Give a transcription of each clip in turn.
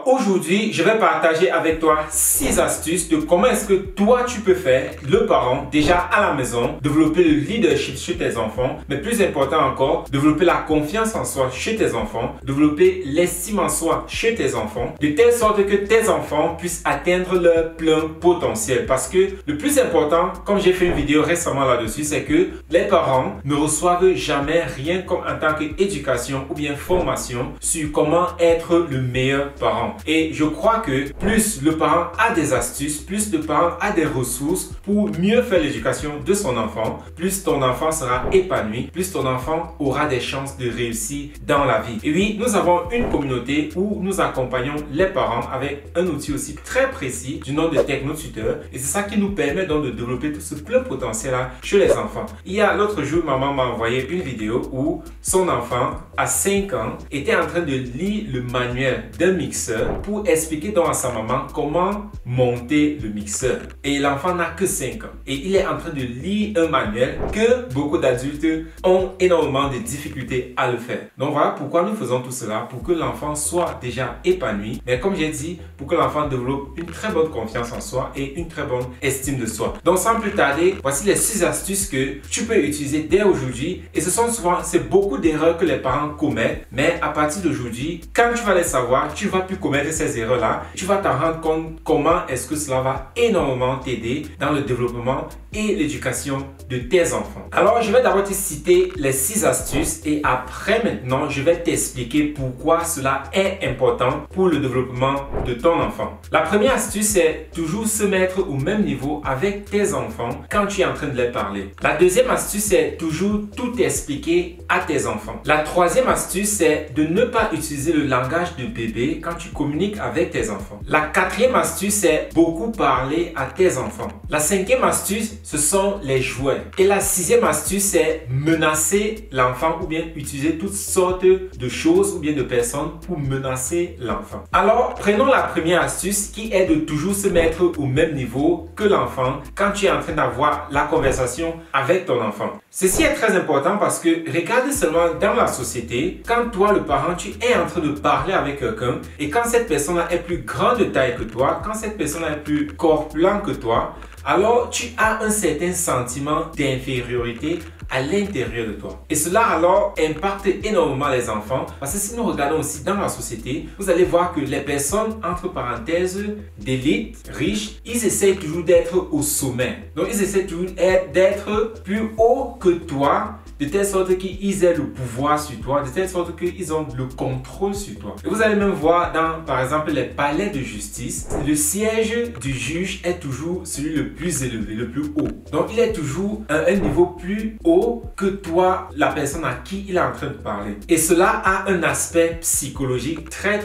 Aujourd'hui, je vais partager avec toi 6 astuces de comment est-ce que toi tu peux faire, le parent, déjà à la maison, développer le leadership chez tes enfants, mais plus important encore, développer la confiance en soi chez tes enfants, développer l'estime en soi chez tes enfants, de telle sorte que tes enfants puissent atteindre leur plein potentiel. Parce que le plus important, comme j'ai fait une vidéo récemment là-dessus, c'est que les parents ne reçoivent jamais rien comme en tant qu'éducation ou bien formation sur comment être le meilleur parent. Et je crois que plus le parent a des astuces, plus le parent a des ressources pour mieux faire l'éducation de son enfant, plus ton enfant sera épanoui, plus ton enfant aura des chances de réussir dans la vie. Et oui, nous avons une communauté où nous accompagnons les parents avec un outil aussi très précis du nom de TechnoTuteur. Et c'est ça qui nous permet donc de développer tout ce plein potentiel-là chez les enfants. Il y a l'autre jour, maman m'a envoyé une vidéo où son enfant, à 5 ans, était en train de lire le manuel d'un mixeur pour expliquer donc à sa maman comment monter le mixeur. Et l'enfant n'a que 5 ans. Et il est en train de lire un manuel que beaucoup d'adultes ont énormément de difficultés à le faire. Donc voilà pourquoi nous faisons tout cela, pour que l'enfant soit déjà épanoui. Mais comme j'ai dit, pour que l'enfant développe une très bonne confiance en soi et une très bonne estime de soi. Donc sans plus tarder, voici les 6 astuces que tu peux utiliser dès aujourd'hui. Et ce sont souvent, c'est beaucoup d'erreurs que les parents commettent. Mais à partir d'aujourd'hui, quand tu vas les savoir, tu ne vas plus commettre ces erreurs-là. Tu vas t'en rendre compte comment est-ce que cela va énormément t'aider dans le développement et l'éducation de tes enfants. Alors, je vais d'abord te citer les 6 astuces et après maintenant, je vais t'expliquer pourquoi cela est important pour le développement de ton enfant. La première astuce, c'est toujours se mettre au même niveau avec tes enfants quand tu es en train de les parler. La deuxième astuce, c'est toujours tout expliquer à tes enfants. La troisième astuce, c'est de ne pas utiliser le langage de bébé quand tu communiques avec tes enfants. La quatrième astuce, c'est beaucoup parler à tes enfants. La cinquième astuce, ce sont les jouets. Et la sixième astuce, c'est menacer l'enfant ou bien utiliser toutes sortes de choses ou bien de personnes pour menacer l'enfant. Alors, prenons la première astuce qui est de toujours se mettre au même niveau que l'enfant quand tu es en train d'avoir la conversation avec ton enfant. Ceci est très important parce que regarde seulement dans la société, quand toi le parent, tu es en train de parler avec quelqu'un et quand cette personne-là est plus grande de taille que toi, quand cette personne-là est plus corpulente que toi, alors tu as un certain sentiment d'infériorité à l'intérieur de toi. Et cela alors impacte énormément les enfants parce que si nous regardons aussi dans la société, vous allez voir que les personnes entre parenthèses d'élite, riches, ils essayent toujours d'être au sommet. Donc ils essayent toujours d'être plus haut que toi, de telle sorte qu'ils aient le pouvoir sur toi, de telle sorte qu'ils ont le contrôle sur toi. Et vous allez même voir dans, par exemple, les palais de justice, le siège du juge est toujours celui le plus élevé, le plus haut. Donc, il est toujours à un niveau plus haut que toi, la personne à qui il est en train de parler. Et cela a un aspect psychologique très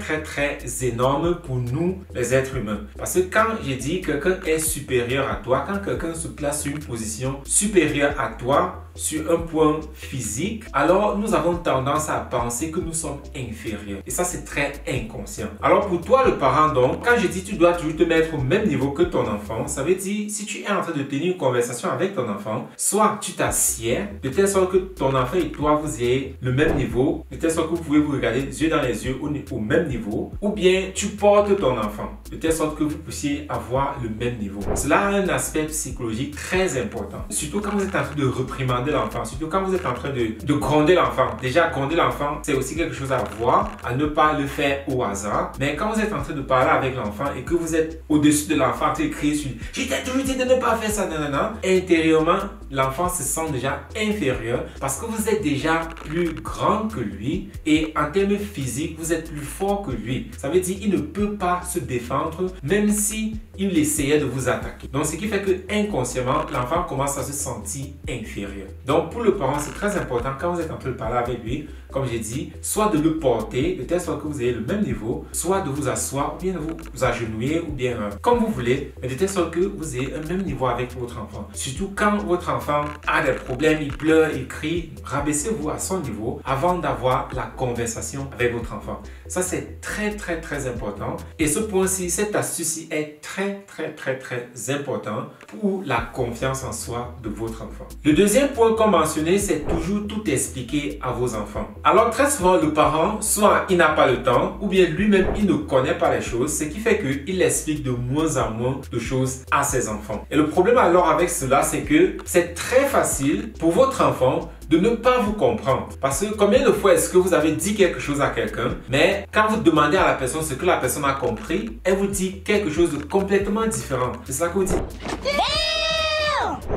énorme pour nous, les êtres humains. Parce que quand j'ai dit que quelqu'un est supérieur à toi, quand quelqu'un se place sur une position supérieure à toi, sur un point physique, alors nous avons tendance à penser que nous sommes inférieurs. Et ça, c'est très inconscient. Alors pour toi, le parent, donc, quand je dis tu dois toujours te mettre au même niveau que ton enfant, ça veut dire si tu es en train de tenir une conversation avec ton enfant, soit tu t'assieds de telle sorte que ton enfant et toi, vous ayez le même niveau, de telle sorte que vous pouvez vous regarder les yeux dans les yeux au même niveau, ou bien tu portes ton enfant, de telle sorte que vous puissiez avoir le même niveau. Cela a un aspect psychologique très important. Surtout quand vous êtes en train de réprimander l'enfant, surtout quand vous êtes en train de gronder l'enfant. Déjà, gronder l'enfant, c'est aussi quelque chose à voir, à ne pas le faire au hasard. Mais quand vous êtes en train de parler avec l'enfant et que vous êtes au-dessus de l'enfant en train de crier sur lui, je t'ai toujours dit de ne pas faire ça, nanana. Intérieurement, l'enfant se sent déjà inférieur parce que vous êtes déjà plus grand que lui et en termes physiques, vous êtes plus fort que lui. Ça veut dire qu'il ne peut pas se défendre même si il essayait de vous attaquer. Donc, ce qui fait que inconsciemment, l'enfant commence à se sentir inférieur. Donc, pour le parent, c'est très important quand vous êtes en train de parler avec lui, comme j'ai dit, soit de le porter de telle sorte que vous ayez le même niveau, soit de vous asseoir, ou bien de vous agenouiller, ou bien comme vous voulez, mais de telle sorte que vous ayez un même niveau avec votre enfant. Surtout quand votre enfant a des problèmes, il pleure, il crie, rabaissez-vous à son niveau avant d'avoir la conversation avec votre enfant. Ça, c'est très important. Et ce point-ci, cette astuce-ci est très important pour la confiance en soi de votre enfant. Le deuxième point qu'on mentionnait, c'est toujours tout expliquer à vos enfants. Alors très souvent, le parent, soit il n'a pas le temps, ou bien lui-même, il ne connaît pas les choses, ce qui fait qu'il explique de moins en moins de choses à ses enfants. Et le problème alors avec cela, c'est que c'est très facile pour votre enfant de ne pas vous comprendre. Parce que combien de fois est-ce que vous avez dit quelque chose à quelqu'un, mais quand vous demandez à la personne ce que la personne a compris, elle vous dit quelque chose de complètement différent. C'est ça que vous dites.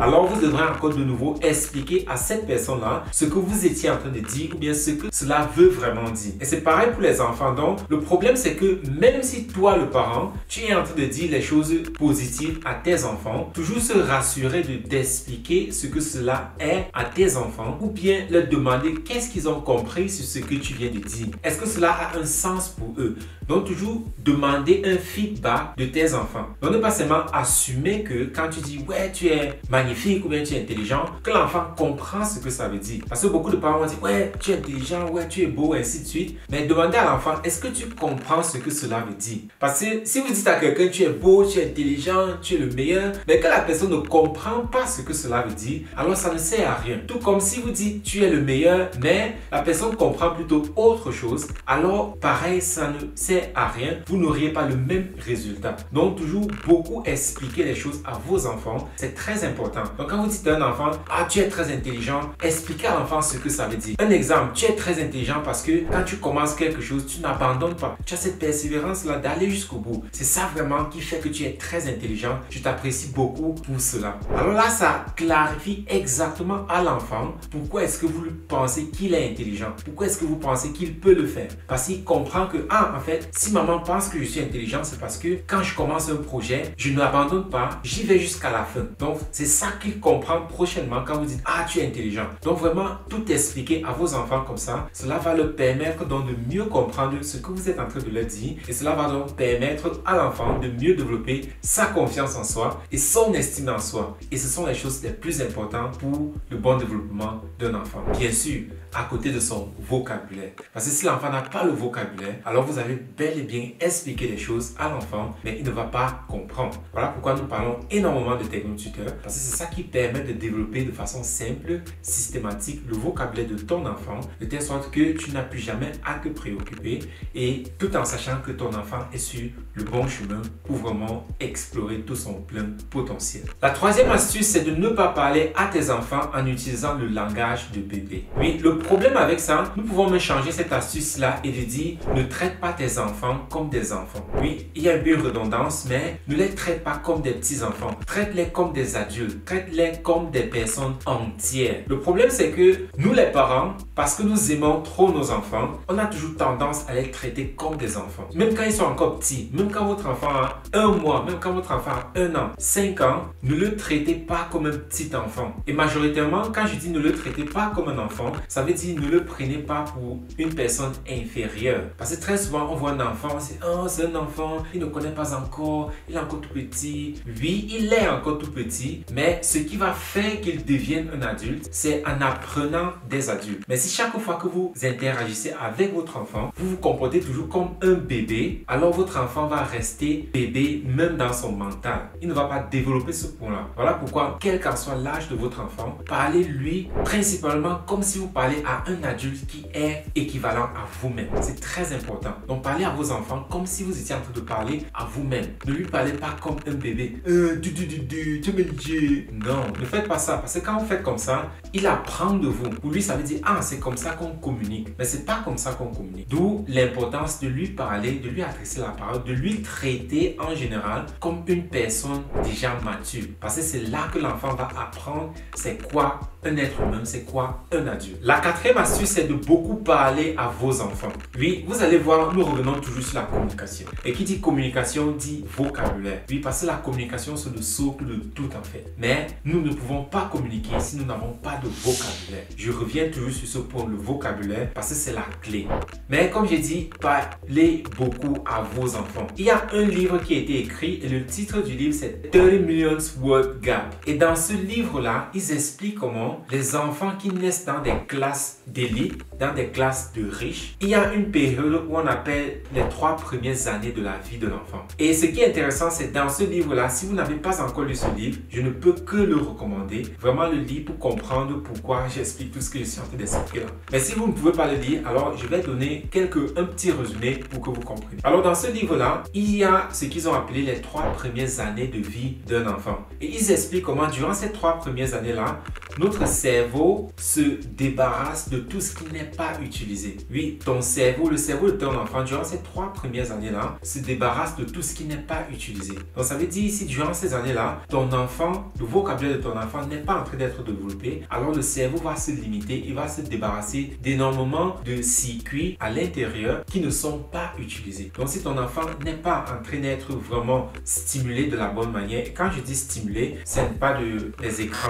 Alors vous devrez encore de nouveau expliquer à cette personne-là ce que vous étiez en train de dire ou bien ce que cela veut vraiment dire. Et c'est pareil pour les enfants. Donc le problème c'est que même si toi le parent, tu es en train de dire les choses positives à tes enfants, toujours se rassurer d'expliquer ce que cela est à tes enfants ou bien leur demander qu'est-ce qu'ils ont compris sur ce que tu viens de dire. Est-ce que cela a un sens pour eux? Donc toujours demander un feedback de tes enfants. Donc ne pas seulement assumer que quand tu dis ouais tu es magnifique ou bien tu es intelligent, que l'enfant comprend ce que ça veut dire. Parce que beaucoup de parents vont dire ouais tu es intelligent, ouais tu es beau, ainsi de suite. Mais demandez à l'enfant, est-ce que tu comprends ce que cela veut dire? Parce que si vous dites à quelqu'un tu es beau, tu es intelligent, tu es le meilleur, mais que la personne ne comprend pas ce que cela veut dire, alors ça ne sert à rien. Tout comme si vous dites tu es le meilleur, mais la personne comprend plutôt autre chose, alors pareil ça ne sert à rien, vous n'auriez pas le même résultat. Donc toujours beaucoup expliquer les choses à vos enfants, c'est très important. Donc quand vous dites à un enfant, ah tu es très intelligent, expliquez à l'enfant ce que ça veut dire. Un exemple, tu es très intelligent parce que quand tu commences quelque chose, tu n'abandonnes pas. Tu as cette persévérance là d'aller jusqu'au bout. C'est ça vraiment qui fait que tu es très intelligent. Je t'apprécie beaucoup pour cela. Alors là, ça clarifie exactement à l'enfant pourquoi est-ce que vous pensez qu'il est intelligent. Pourquoi est-ce que vous pensez qu'il peut le faire. Parce qu'il comprend que, ah en fait, si maman pense que je suis intelligent, c'est parce que quand je commence un projet, je ne l'abandonne pas, j'y vais jusqu'à la fin. Donc, c'est ça qu'il comprend prochainement quand vous dites, ah, tu es intelligent. Donc, vraiment, tout expliquer à vos enfants comme ça, cela va leur permettre donc de mieux comprendre ce que vous êtes en train de leur dire et cela va donc permettre à l'enfant de mieux développer sa confiance en soi et son estime en soi. Et ce sont les choses les plus importantes pour le bon développement d'un enfant. Bien sûr, à côté de son vocabulaire. Parce que si l'enfant n'a pas le vocabulaire, alors vous avez bel et bien expliqué les choses à l'enfant, mais il ne va pas comprendre. Voilà pourquoi nous parlons énormément de TechnoTutor, parce que c'est ça qui permet de développer de façon simple, systématique, le vocabulaire de ton enfant, de telle sorte que tu n'as plus jamais à te préoccuper, et tout en sachant que ton enfant est sur le bon chemin pour vraiment explorer tout son plein potentiel. La troisième astuce, c'est de ne pas parler à tes enfants en utilisant le langage de bébé. Oui, le problème avec ça, nous pouvons même changer cette astuce-là et de dire ne traite pas tes enfants comme des enfants. Oui, il y a un peu de redondance, mais ne les traite pas comme des petits-enfants. Traite-les comme des adultes. Traite-les comme des personnes entières. Le problème, c'est que nous, les parents, parce que nous aimons trop nos enfants, on a toujours tendance à les traiter comme des enfants. Même quand ils sont encore petits, même quand votre enfant a 1 mois, même quand votre enfant a 1 an, 5 ans, ne le traitez pas comme un petit enfant. Et majoritairement, quand je dis ne le traitez pas comme un enfant, ça veut dire ne le prenez pas pour une personne inférieure. Parce que très souvent, on voit un enfant, on se dit, oh, c'est un enfant, il ne connaît pas encore, il est encore tout petit. Oui, il est encore tout petit, mais ce qui va faire qu'il devienne un adulte, c'est en apprenant des adultes. Mais si chaque fois que vous interagissez avec votre enfant, vous vous comportez toujours comme un bébé, alors votre enfant va rester bébé même dans son mental. Il ne va pas développer ce point-là. Voilà pourquoi, quel qu'en soit l'âge de votre enfant, parlez-lui principalement comme si vous parlez à un adulte qui est équivalent à vous-même. C'est très important. Donc, parlez à vos enfants comme si vous étiez en train de parler à vous-même. Ne lui parlez pas comme un bébé. Tu me dis. Non, ne faites pas ça. Parce que quand vous faites comme ça, il apprend de vous. Pour lui, ça veut dire, ah, c'est comme ça qu'on communique. Mais c'est pas comme ça qu'on communique. D'où l'importance de lui parler, de lui adresser la parole, de lui traiter en général comme une personne déjà mature. Parce que c'est là que l'enfant va apprendre c'est quoi un être humain, c'est quoi un adulte. La quatrième astuce, c'est de beaucoup parler à vos enfants. Oui, vous allez voir, nous revenons toujours sur la communication. Et qui dit communication dit vocabulaire. Oui, parce que la communication, c'est le socle de tout en fait. Mais nous ne pouvons pas communiquer si nous n'avons pas de vocabulaire. Je reviens toujours sur ce point, le vocabulaire, parce que c'est la clé. Mais comme j'ai dit, parlez beaucoup à vos enfants. Il y a un livre qui a été écrit et le titre du livre, c'est 30 Million Word Gap. Et dans ce livre-là, ils expliquent comment les enfants qui naissent dans des classes d'élite, dans des classes de riches, il y a une période où on appelle les 3 premières années de la vie de l'enfant. Et ce qui est intéressant, c'est dans ce livre-là, si vous n'avez pas encore lu ce livre, je ne peux que le recommander. Vraiment le lire pour comprendre pourquoi j'explique tout ce que je suis en train d'expliquer là. Mais si vous ne pouvez pas le lire, alors je vais donner un petit résumé pour que vous compreniez. Alors dans ce livre-là, il y a ce qu'ils ont appelé les 3 premières années de vie d'un enfant. Et ils expliquent comment durant ces 3 premières années-là, notre cerveau se débarrasse de tout ce qui n'est pas utilisé. Oui, ton cerveau, le cerveau de ton enfant, durant ces 3 premières années-là, se débarrasse de tout ce qui n'est pas utilisé. Donc ça veut dire ici, durant ces années-là, ton enfant, le vocabulaire de ton enfant n'est pas en train d'être développé, alors le cerveau va se limiter, il va se débarrasser d'énormément de circuits à l'intérieur qui ne sont pas utilisés. Donc si ton enfant n'est pas en train d'être vraiment stimulé de la bonne manière, et quand je dis stimulé, ce n'est pas des écrans,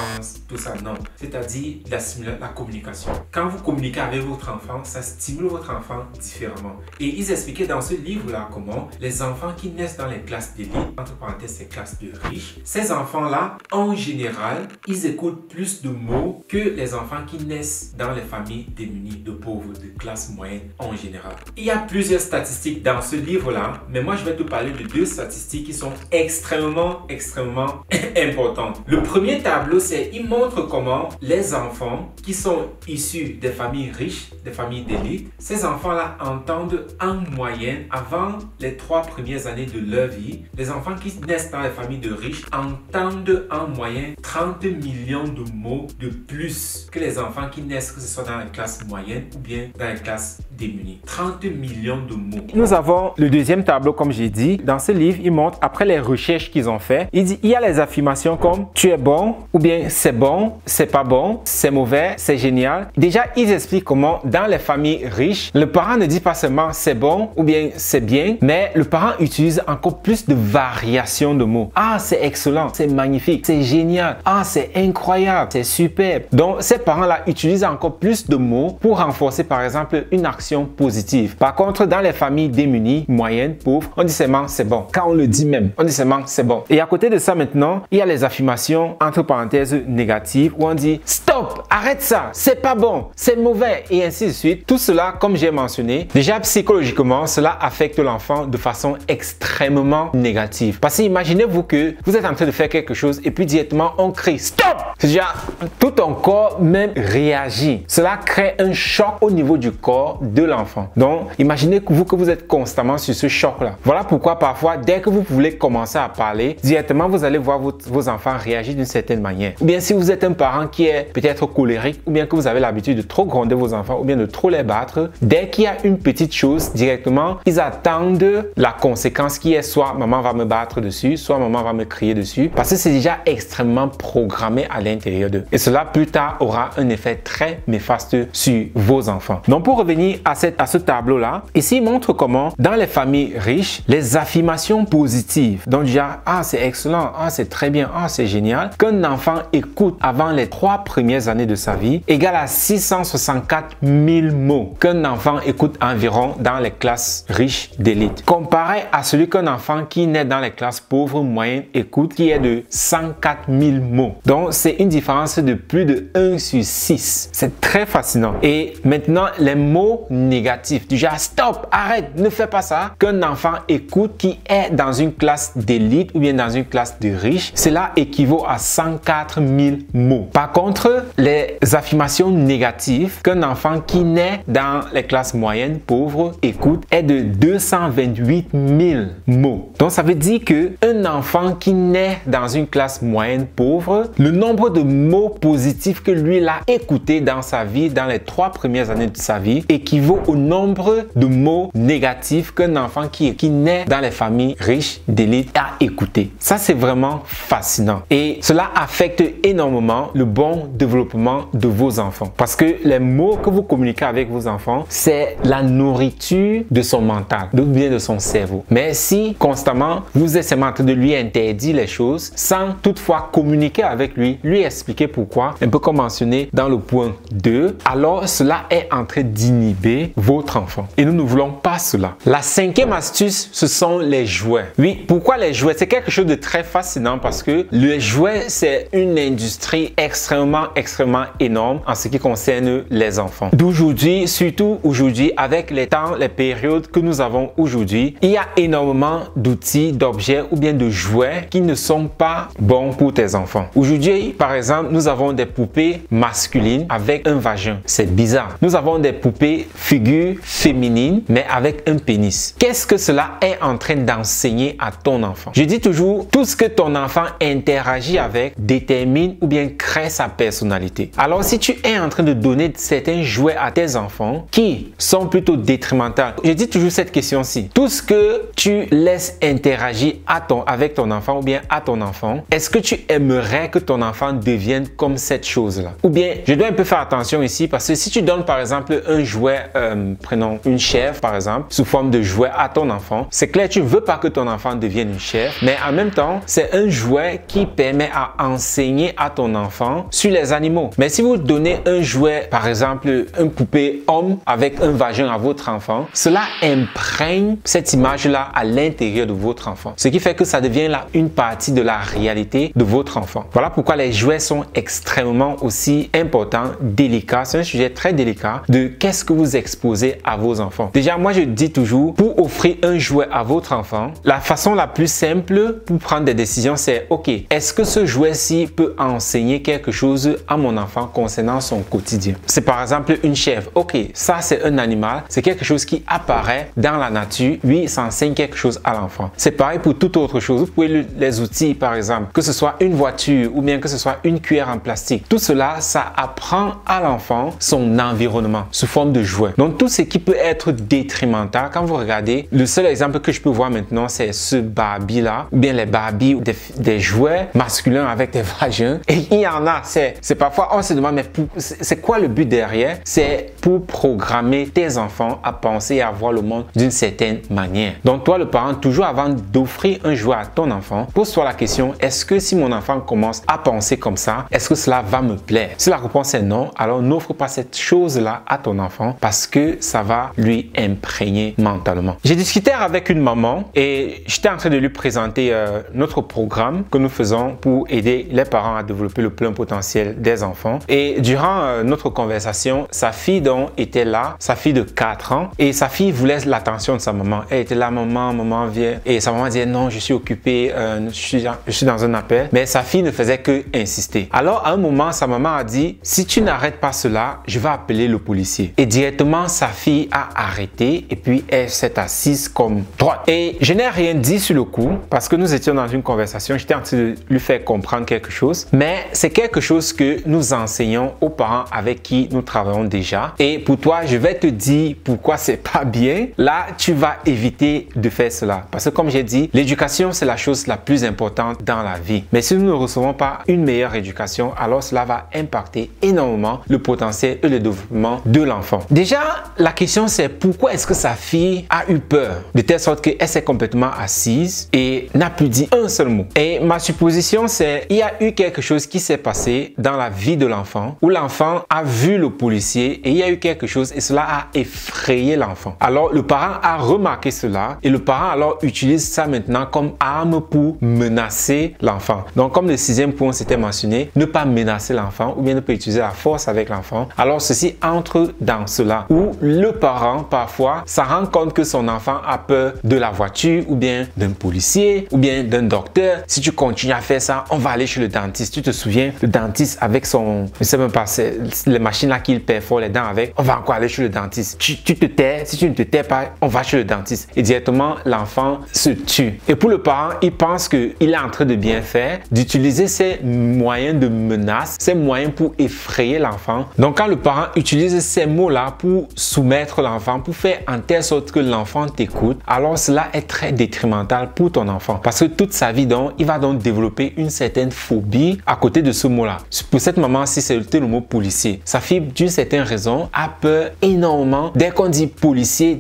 tout ça, non. C'est-à-dire la communication. Quand vous communiquez avec votre enfant, ça stimule votre enfant différemment. Et ils expliquaient dans ce livre-là comment les enfants qui naissent dans les classes d'élite, entre parenthèses, ces classes de riches, ces enfants-là, en général, ils écoutent plus de mots que les enfants qui naissent dans les familles démunies, de pauvres, de classe moyenne en général. Il y a plusieurs statistiques dans ce livre-là, mais moi je vais te parler de 2 statistiques qui sont extrêmement importantes. Le premier tableau, il montre comment les enfants qui sont issus des familles riches, des familles d'élite, ces enfants-là entendent en moyenne, avant les 3 premières années de leur vie, les enfants qui naissent dans les familles de riches entendent en moyenne 30 millions de mots de plus que les enfants qui naissent, que ce soit dans les classes moyennes ou bien dans les classes démunies. 30 millions de mots. Nous avons le deuxième tableau, comme j'ai dit. Dans ce livre, il montre, après les recherches qu'ils ont fait, il dit, il y a les affirmations comme « tu es bon » ou bien « c'est bon »,« c'est pas bon »,« c'est mauvais »,« c'est génial ». Déjà, ils expliquent comment dans les familles riches, le parent ne dit pas seulement « c'est bon » ou bien « c'est bien », mais le parent utilise encore plus de variations de mots. « Ah, c'est excellent »,« c'est magnifique »,« c'est génial »,« Ah, c'est incroyable »,« c'est superbe ». Donc, ces parents-là utilisent encore plus de mots pour renforcer, par exemple, une action positive. Par contre, dans les familles démunies, moyennes, pauvres, on dit seulement « c'est bon ». Quand on le dit même, on dit seulement « c'est bon ». Et à côté de ça maintenant, il y a les affirmations entre parenthèses négatives où on dit « stop, arrête ça, c'est pas bon, c'est mauvais » et ainsi de suite. Tout cela, comme j'ai mentionné, déjà psychologiquement, cela affecte l'enfant de façon extrêmement négative. Parce que imaginez-vous que vous êtes en train de faire quelque chose et puis directement on crie « stop ». C'est déjà tout ton corps même réagit. Cela crée un choc au niveau du corps de l'enfant. Donc, imaginez-vous que vous êtes constamment sur ce choc-là. Voilà pourquoi parfois, dès que vous voulez commencer à parler, directement vous allez voir vos enfants réagir d'une certaine manière. Ou bien si vous êtes un parent qui est peut-être colérique, ou bien que vous avez l'habitude de trop gronder vos enfants, ou bien de trop les battre, dès qu'il y a une petite chose, directement, ils attendent la conséquence qui est soit maman va me battre dessus, soit maman va me crier dessus, parce que c'est déjà extrêmement programmé à l'intérieur d'eux. Et cela plus tard aura un effet très néfaste sur vos enfants. Donc pour revenir à ce tableau-là, ici il montre comment dans les familles riches, les affirmations positives, donc déjà « ah c'est excellent »,« ah c'est très bien »,« ah c'est génial », qu'un enfant écoute avant les 3 premières années de sa vie égale à 664 000 mots qu'un enfant écoute environ dans les classes riches d'élite. Comparé à celui qu'un enfant qui naît dans les classes pauvres moyennes écoute qui est de 104 000 mots. Donc c'est une différence de plus de 1 sur 6. C'est très fascinant. Et maintenant les mots négatifs du genre stop, arrête, ne fais pas ça, qu'un enfant écoute qui est dans une classe d'élite ou bien dans une classe de riches, cela équivaut à 104 000 mots. Par contre, les affirmations négatives qu'un enfant qui naît dans les classes moyennes, pauvres, écoute est de 228 000 mots. Donc ça veut dire que un enfant qui naît dans une classe moyenne, pauvre, le nombre de mots positifs que lui il a écouté dans sa vie, dans les 3 premières années de sa vie, équivaut au nombre de mots négatifs qu'un enfant qui naît dans les familles riches d'élite a écouté. Ça, c'est vraiment fascinant. Et cela affecte énormément le bon développement de vos enfants. Parce que les mots que vous communiquez avec vos enfants, c'est la nourriture de son mental, ou bien de son cerveau. Mais si constamment, vous êtes en train de lui interdire les choses, sans toutefois communiquer avec lui, lui expliquer pourquoi, un peu comme mentionné dans le point 2, alors cela est en train d'inhiber votre enfant. Et nous ne voulons pas cela. La 5e astuce, ce sont les jouets. Oui, pourquoi les jouets? C'est quelque chose de très fascinant parce que les jouets, c'est une industrie extrêmement énorme en ce qui concerne les enfants. D'aujourd'hui, surtout aujourd'hui, avec les temps, les périodes que nous avons aujourd'hui, il y a énormément d'outils, d'objets ou bien de jouets qui ne sont pas bons pour tes enfants. Aujourd'hui, par exemple, nous avons des poupées masculines avec un vagin. C'est bizarre. Nous avons des poupées figures féminines, mais avec un pénis. Qu'est-ce que cela est en train d'enseigner à ton enfant? Je dis toujours, tout ce que ton enfant interagit avec détermine ou bien crée sa personnalité. Alors, si tu es en train de donner certains jouets à tes enfants qui sont plutôt détrimentaux, je dis toujours cette question-ci. Tout ce que tu laisses interagir avec ton enfant ou bien à ton enfant, est-ce que tu aimerais que ton enfant devienne comme cette chose-là? Ou bien, je dois un peu faire attention ici parce que si tu donnes par exemple un jouet, prenons une chèvre par exemple, sous forme de jouet à ton enfant, c'est clair, tu ne veux pas que ton enfant devienne une chèvre, mais en même temps, c'est un jouet qui permet à enseigner à ton enfant sur les animaux. Mais si vous donnez un jouet, par exemple, une poupée homme avec un vagin à votre enfant, cela imprègne cette image-là à l'intérieur de votre enfant. Ce qui fait que ça devient là une partie de la réalité de votre enfant. Voilà pourquoi les jouets sont extrêmement aussi importants, délicats. C'est un sujet très délicat de qu'est-ce que vous exposez à vos enfants. Déjà, moi, je dis toujours, pour offrir un jouet à votre enfant, la façon la plus simple pour prendre des décisions, c'est OK, est-ce que ce jouet-ci peut enseigner quelque chose à mon enfant concernant son quotidien? C'est par exemple une chèvre. OK, ça c'est un animal, c'est quelque chose qui apparaît dans la nature. Oui, ça enseigne quelque chose à l'enfant. C'est pareil pour toute autre chose. Vous pouvez les outils, par exemple, que ce soit une voiture ou bien que ce soit une cuillère en plastique. Tout cela, ça apprend à l'enfant son environnement sous forme de jouet. Donc, tout ce qui peut être détrimental, quand vous regardez, le seul exemple que je peux voir maintenant, c'est ce Barbie-là, ou bien les Barbie, des jouets masculins avec des vagins. Et il y en a, c'est parfois, on se demande, mais c'est quoi le but derrière? C'est pour programmer tes enfants à penser et à voir le monde d'une certaine manière. Donc, toi, le parent, toujours avant d'offrir un jouet à ton enfant, pose-toi la question, est-ce que si mon enfant commence à penser comme ça, est-ce que cela va me plaire? Si la réponse est non, alors n'offre pas cette chose-là à ton enfant parce que ça va lui imprégner mentalement. J'ai discuté avec une maman et j'étais en train de lui présenter notre programme que nous faisons pour aider les parents à développer le plein potentiel des enfants. Et durant notre conversation, sa fille donc était là, sa fille de 4 ans, et sa fille voulait l'attention de sa maman. Elle était là, maman vient. Et sa maman disait non, je suis occupée, je suis dans un appel. Mais sa fille ne faisait que insister. Alors à un moment, sa maman a dit, si tu n'arrêtes pas cela, je vais appeler le policier. Et directement, sa fille a arrêté et puis elle s'est assise comme droite. Et je n'ai rien dit sur le coup parce que nous étions dans une conversation. J'étais en train de lui faire comprendre quelque chose. Mais c'est quelque chose que nous enseignons aux parents avec qui nous travaillons déjà. Et pour toi, je vais te dire pourquoi c'est pas bien. Là, tu vas éviter de faire cela. Parce que comme j'ai dit, l'éducation, c'est la chose la plus importante dans la vie. Mais si nous ne recevons pas une meilleure éducation, alors cela va impacter énormément le potentiel et le développement de l'enfant. Déjà, la question c'est pourquoi est-ce que sa fille a eu peur? De telle sorte qu'elle s'est complètement assise et n'a plus dit un seul mot. Et ma supposition c'est il y a eu quelque chose qui s'est passé dans la vie de l'enfant où l'enfant a vu le policier et il y a eu quelque chose et cela a effrayé l'enfant. Alors le parent a remarqué cela et le parent alors utilise ça maintenant comme arme pour menacer l'enfant. Donc comme le 6e point c'était mentionné, ne pas menacer l'enfant ou bien ne pas utiliser la force avec l'enfant. Alors ceci entre dans cela où le parent parfois ça rend compte que son enfant a peur de la voiture ou bien d'un policier ou bien d'un docteur. Si tu continues à faire ça, on va aller chez le dentiste. Tu te souviens, le dentiste avec son, je sais même pas, c'est les machines là qu'il perfore les dents avec, on va encore aller chez le dentiste. Tu te tais, si tu ne te tais pas, on va chez le dentiste. Et directement, l'enfant se tue. Et pour le parent, il pense qu'il est en train de bien faire, d'utiliser ces moyens de menace, ces moyens pour effrayer l'enfant. Donc quand le parent utilise ces mots-là pour soumettre l'enfant, pour faire en telle sorte que l'enfant t'écoute, alors cela est très détrimental pour ton enfant. Parce que toute sa vie, donc, il va donc développer une certaine phobie à côté de ce mot-là. Pour cette maman, si c'est le mot policier, sa fille, d'une certaine raison, a peur énormément. Dès qu'on dit policier,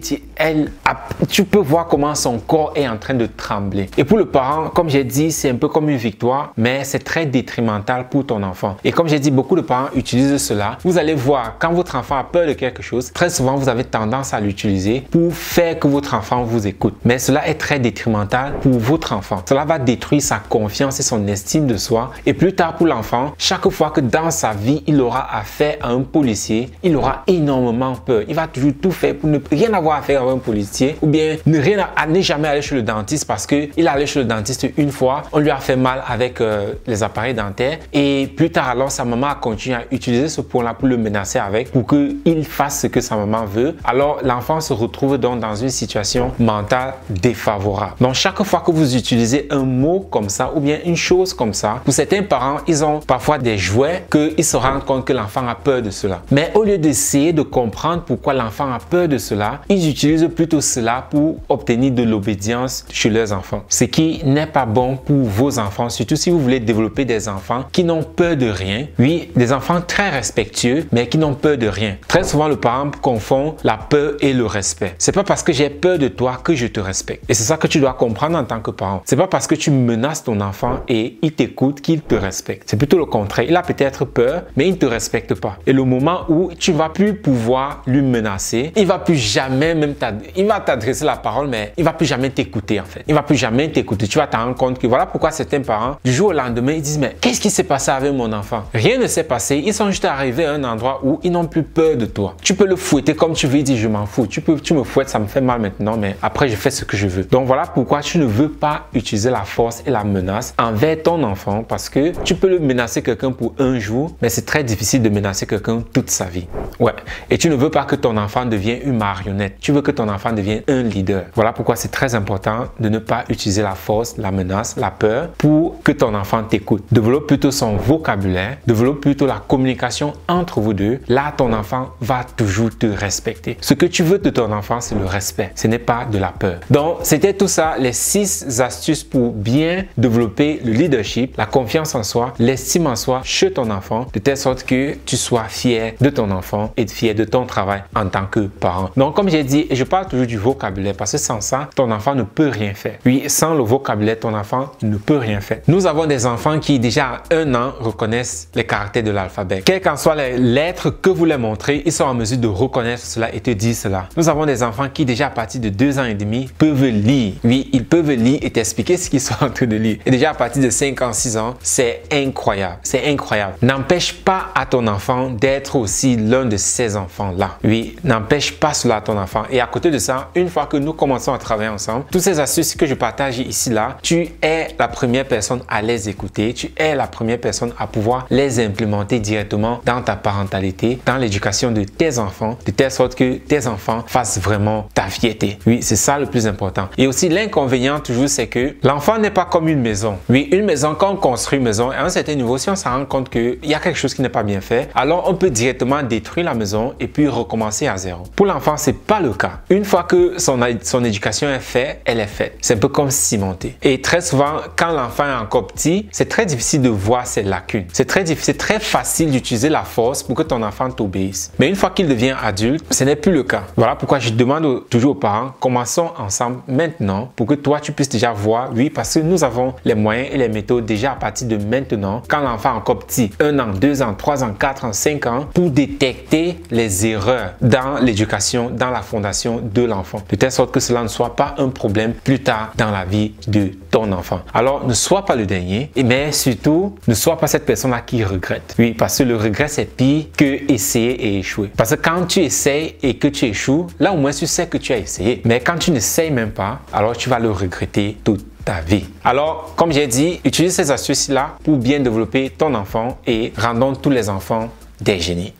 tu peux voir comment son corps est en train de trembler. Et pour le parent, comme j'ai dit, c'est un peu comme une victoire, mais c'est très détrimental pour ton enfant. Et comme j'ai dit, beaucoup de parents utilisent cela. Vous allez voir, quand votre enfant a peur de quelque chose, très souvent, vous avez tendance à l'utiliser pour faire que votre enfant vous écoute. Mais cela est très détrimental pour votre enfant. Cela va détruire sa confiance et son estime de soi. Et plus tard pour l'enfant, chaque fois que dans sa vie, il aura affaire à un policier, il aura énormément peur. Il va toujours tout faire pour ne rien avoir à faire avec un policier ou bien ne jamais aller chez le dentiste parce qu'il est allé chez le dentiste une fois, on lui a fait mal mal avec les appareils dentaires et plus tard alors sa maman a continué à utiliser ce point-là pour le menacer avec pour qu'il fasse ce que sa maman veut, alors l'enfant se retrouve donc dans une situation mentale défavorable. Donc chaque fois que vous utilisez un mot comme ça ou bien une chose comme ça, pour certains parents, ils ont parfois des jouets qu'ils se rendent compte que l'enfant a peur de cela. Mais au lieu d'essayer de comprendre pourquoi l'enfant a peur de cela, ils utilisent plutôt cela pour obtenir de l'obédience chez leurs enfants. Ce qui n'est pas bon pour vos enfants, surtout si vous voulez développer des enfants qui n'ont peur de rien. Oui, des enfants très respectueux, mais qui n'ont peur de rien. Très souvent, le parent confond la peur et le respect. C'est pas parce que j'ai peur de toi que je te respecte. Et c'est ça que tu dois comprendre en tant que parent. C'est pas parce que tu menaces ton enfant et il t'écoute qu'il te respecte. C'est plutôt le contraire. Il a peut-être peur, mais il ne te respecte pas. Et le moment où tu vas plus pouvoir lui menacer, il va plus jamais même il va t'adresser la parole, mais il va plus jamais t'écouter en fait. Il va plus jamais t'écouter. Tu vas te rendre compte que voilà pourquoi certains parents, du jour au lendemain, ils disent mais qu'est-ce qui s'est passé avec mon enfant? Rien ne s'est passé. Ils sont juste arrivés à un endroit où ils n'ont plus peur de toi. Tu peux le fouetter comme tu veux, il dit je m'en fous. Tu me fouettes, ça me fait mal maintenant, mais après je fais ce que je veux. Donc voilà pourquoi tu ne veux pas utiliser la force et la menace envers ton enfant, parce que tu peux le menacer quelqu'un pour un jour, mais c'est très difficile de menacer quelqu'un toute sa vie. Ouais. Et tu ne veux pas que ton enfant devienne une marionnette. Tu veux que ton enfant devienne un leader. Voilà pourquoi c'est très important de ne pas utiliser la force, la menace, la peur pour que ton enfant t'écoute. Développe plutôt son vocabulaire, développe plutôt la communication entre vous deux. Là, ton enfant va toujours te respecter. Ce que tu veux de ton enfant, c'est le respect. Ce n'est pas de la peur. Donc, c'était tout ça, les 6 astuces pour bien développer le leadership, la confiance en soi, l'estime en soi chez ton enfant, de telle sorte que tu sois fier de ton enfant et fier de ton travail en tant que parent. Donc, comme j'ai dit, et je parle toujours du vocabulaire parce que sans ça, ton enfant ne peut rien faire. Oui, sans le vocabulaire, ton enfant ne peut rien faire. Nous avons des enfants qui, déjà à 1 an, reconnaissent les caractères de l'alphabet. Quelles qu'en soient les lettres que vous les montrez, ils sont en mesure de reconnaître cela et te dire cela. Nous avons des enfants qui, déjà à partir de 2 ans et demi, peuvent lire. Oui, ils peuvent lire et t'expliquer ce qu'ils sont en train de lire. Et déjà à partir de 5 ans, 6 ans, c'est incroyable. C'est incroyable. N'empêche pas à ton enfant d'être aussi l'un de ces enfants-là. Oui, n'empêche pas cela à ton enfant. Et à côté de ça, une fois que nous commençons à travailler ensemble, toutes ces astuces que je partage ici, là, tu es la première personne à les écouter. Tu es la première personne à pouvoir les implémenter directement dans ta parentalité, dans l'éducation de tes enfants, de telle sorte que tes enfants fassent vraiment ta fierté. Oui, c'est ça le plus important. Et aussi, l'inconvénient toujours, c'est que l'enfant n'est pas comme une maison. Oui, une maison, quand on construit une maison, à un certain niveau, si on se rend compte qu'il y a quelque chose qui n'est pas bien fait, alors on peut directement détruire la maison et puis recommencer à zéro. Pour l'enfant, c'est pas le cas. Une fois que son éducation est faite, elle est faite. C'est un peu comme cimenter. Et très souvent, quand l'enfant est encore petit, c'est très difficile de voir ses lacunes. C'est très facile d'utiliser la force pour que ton enfant t'obéisse. Mais une fois qu'il devient adulte, ce n'est plus le cas. Voilà pourquoi je demande toujours aux parents, commençons ensemble maintenant pour que toi, tu puisses déjà voir, oui, parce que nous avons les moyens et les méthodes déjà à partir de maintenant, quand l'enfant est encore petit, 1 an, 2 ans, 3 ans, 4 ans, 5 ans, pour détecter les erreurs dans l'éducation, dans la fondation de l'enfant, de telle sorte que cela ne soit pas un problème plus tard dans la vie de ton enfant. Alors, ne sois pas le dernier, mais surtout, ne sois pas cette personne-là qui regrette. Oui, parce que le regret, c'est pire que essayer et échouer. Parce que quand tu essayes et que tu échoues, là au moins tu sais que tu as essayé. Mais quand tu n'essayes même pas, alors tu vas le regretter toute ta vie. Alors, comme j'ai dit, utilise ces astuces-là pour bien développer ton enfant et rendons tous les enfants des génies.